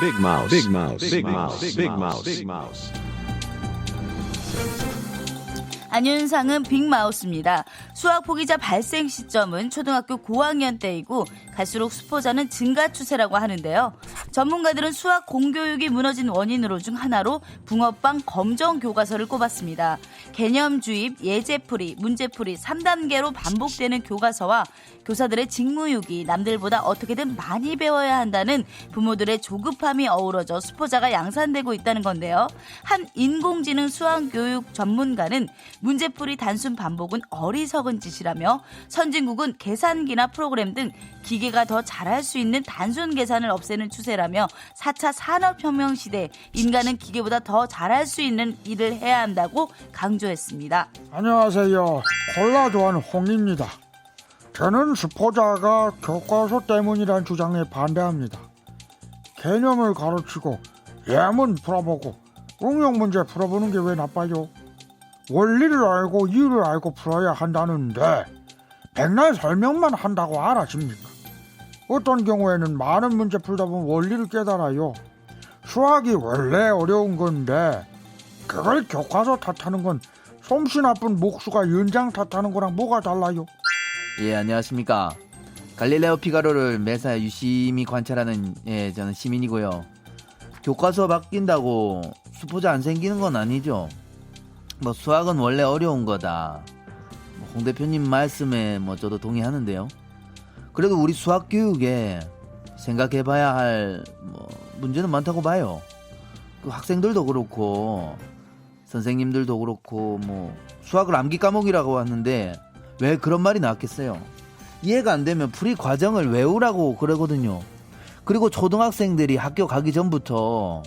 Big Mouse. Big Mouse. Big Mouse. Big Mouse. Big Mouse. 안윤상은 빅마우스입니다. 수학 포기자 발생 시점은 초등학교 고학년 때이고 갈수록 수포자는 증가 추세라고 하는데요. 전문가들은 수학 공교육이 무너진 원인으로 중 하나로 붕어빵 검정 교과서를 꼽았습니다. 개념 주입, 예제풀이, 문제풀이 3단계로 반복되는 교과서와 교사들의 직무유기, 남들보다 어떻게든 많이 배워야 한다는 부모들의 조급함이 어우러져 수포자가 양산되고 있다는 건데요. 한 인공지능 수학교육 전문가는 문제풀이 단순 반복은 어리석은 짓이라며 선진국은 계산기나 프로그램 등 기계가 더 잘할 수 있는 단순 계산을 없애는 추세라며 4차 산업혁명 시대 인간은 기계보다 더 잘할 수 있는 일을 해야 한다고 강조했습니다. 안녕하세요. 콜라 좋아하는 홍입니다. 저는 수포자가 교과서 때문이라는 주장에 반대합니다. 개념을 가르치고 예문 풀어보고 응용 문제 풀어보는 게 왜 나빠요? 원리를 알고 이유를 알고 풀어야 한다는데 백날 설명만 한다고 알아집니까? 어떤 경우에는 많은 문제 풀다 보면 원리를 깨달아요. 수학이 원래 어려운 건데 그걸 교과서 탓하는 건 솜씨 나쁜 목수가 연장 탓하는 거랑 뭐가 달라요? 예, 안녕하십니까. 갈릴레오 피가로를 매사 유심히 관찰하는 저는 시민이고요. 교과서 바뀐다고 수포자 안 생기는 건 아니죠. 수학은 원래 어려운 거다. 홍 대표님 말씀에 저도 동의하는데요. 그래도 우리 수학 교육에 생각해봐야 할 문제는 많다고 봐요. 그 학생들도 그렇고 선생님들도 그렇고 수학을 암기 과목이라고 하는데 왜 그런 말이 나왔겠어요? 이해가 안 되면 풀이 과정을 외우라고 그러거든요. 그리고 초등학생들이 학교 가기 전부터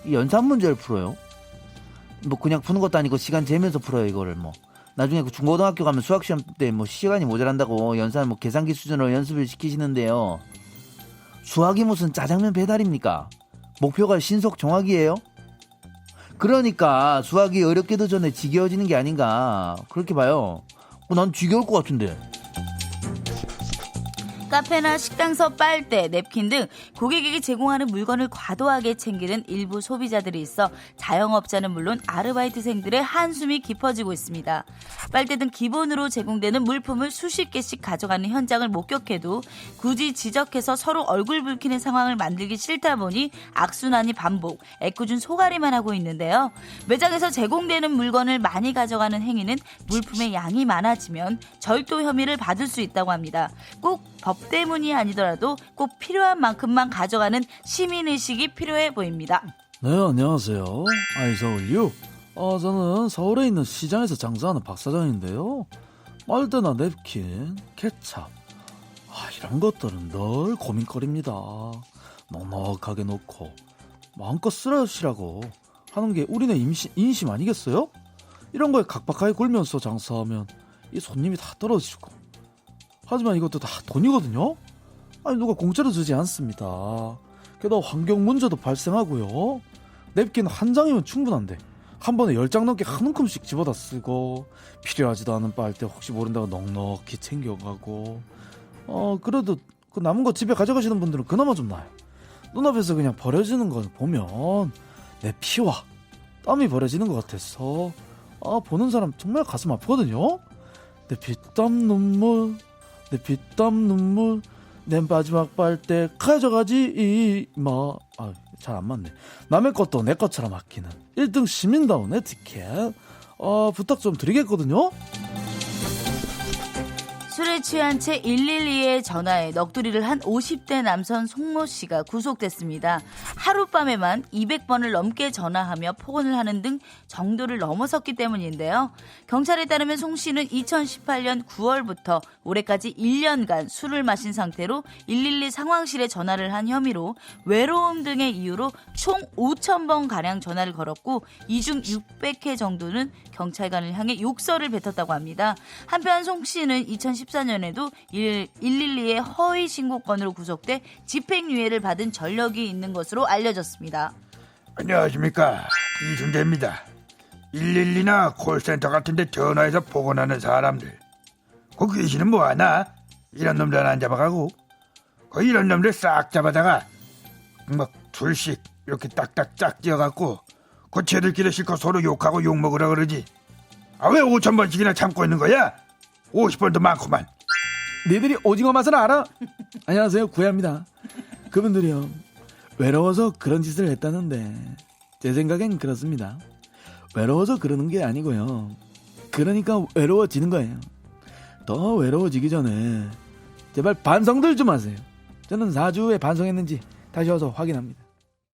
이 연산 문제를 풀어요. 그냥 푸는 것도 아니고 시간 재면서 풀어요. 이거를 나중에 중고등학교 가면 수학 시험 때 시간이 모자란다고 연산 계산기 수준으로 연습을 시키시는데요. 수학이 무슨 짜장면 배달입니까? 목표가 신속 정확이에요? 그러니까 수학이 어렵기도 전에 지겨워지는 게 아닌가 그렇게 봐요. 난 지겨울 것 같은데. 카페나 식당서 빨대, 냅킨 등 고객에게 제공하는 물건을 과도하게 챙기는 일부 소비자들이 있어 자영업자는 물론 아르바이트생들의 한숨이 깊어지고 있습니다. 빨대 등 기본으로 제공되는 물품을 수십 개씩 가져가는 현장을 목격해도 굳이 지적해서 서로 얼굴 붉히는 상황을 만들기 싫다 보니 악순환이 반복, 애꿎은 소가리만 하고 있는데요. 매장에서 제공되는 물건을 많이 가져가는 행위는 물품의 양이 많아지면 절도 혐의를 받을 수 있다고 합니다. 꼭 법 때문이 아니더라도 꼭 필요한 만큼만 가져가는 시민의식이 필요해 보입니다. 네, 안녕하세요. 아이서울유. 저는 서울에 있는 시장에서 장사하는 박 사장인데요. 빨대나 냅킨, 케찹 이런 것들은 늘 고민거리입니다. 넉넉하게 놓고 마음껏 쓰라시라고 하는 게 우리네 인심 아니겠어요? 이런 거에 각박하게 굴면서 장사하면 이 손님이 다 떨어지고, 하지만 이것도 다 돈이거든요. 누가 공짜로 주지 않습니다. 게다가 환경 문제도 발생하고요. 냅킨 한 장이면 충분한데 한 번에 10장 넘게 한 움큼씩 집어다 쓰고, 필요하지도 않은 빨대 혹시 모른다고 넉넉히 챙겨가고, 그래도 그 남은 거 집에 가져가시는 분들은 그나마 좀 나아요. 눈앞에서 그냥 버려지는 거 보면 내 피와 땀이 버려지는 것 같아서 보는 사람 정말 가슴 아프거든요. 내 피땀 눈물, 내 피땀 눈물, 내 마지막 빨대 가져가지 잘 안 맞네. 남의 것도 내 것처럼 아끼는 1등 시민다운 에티켓 부탁 좀 드리겠거든요. 술에 취한 채 112에 전화해 넋두리를 한 50대 남성 송모 씨가 구속됐습니다. 하룻밤에만 200번을 넘게 전화하며 폭언을 하는 등 정도를 넘어섰기 때문인데요. 경찰에 따르면 송 씨는 2018년 9월부터 올해까지 1년간 술을 마신 상태로 112 상황실에 전화를 한 혐의로 외로움 등의 이유로 총 5,000번가량 전화를 걸었고 이 중 600회 정도는 경찰관을 향해 욕설을 뱉었다고 합니다. 한편 송 씨는 2014년에도 112의 허위 신고건으로 구속돼 집행유예를 받은 전력이 있는 것으로 알려졌습니다. 안녕하십니까, 이순재입니다. 112나 콜센터 같은 데 전화해서 폭언하는 사람들, 그 귀신은 뭐하나? 이런 놈들 안 잡아가고 이런 놈들 싹 잡아다가 막 둘씩 이렇게 딱딱 짝지어갖고 그 쟤들끼리 실컷 서로 욕하고 욕먹으라 그러지. 아 왜 5,000번씩이나 참고 있는 거야? 50번도 많구만. 니들이 오징어 맛을 알아? 안녕하세요, 구야입니다. 그분들이요, 외로워서 그런 짓을 했다는데 제 생각엔 그렇습니다. 외로워서 그러는 게 아니고요, 그러니까 외로워지는 거예요. 더 외로워지기 전에 제발 반성들 좀 하세요. 저는 4주 후에 반성했는지 다시 와서 확인합니다.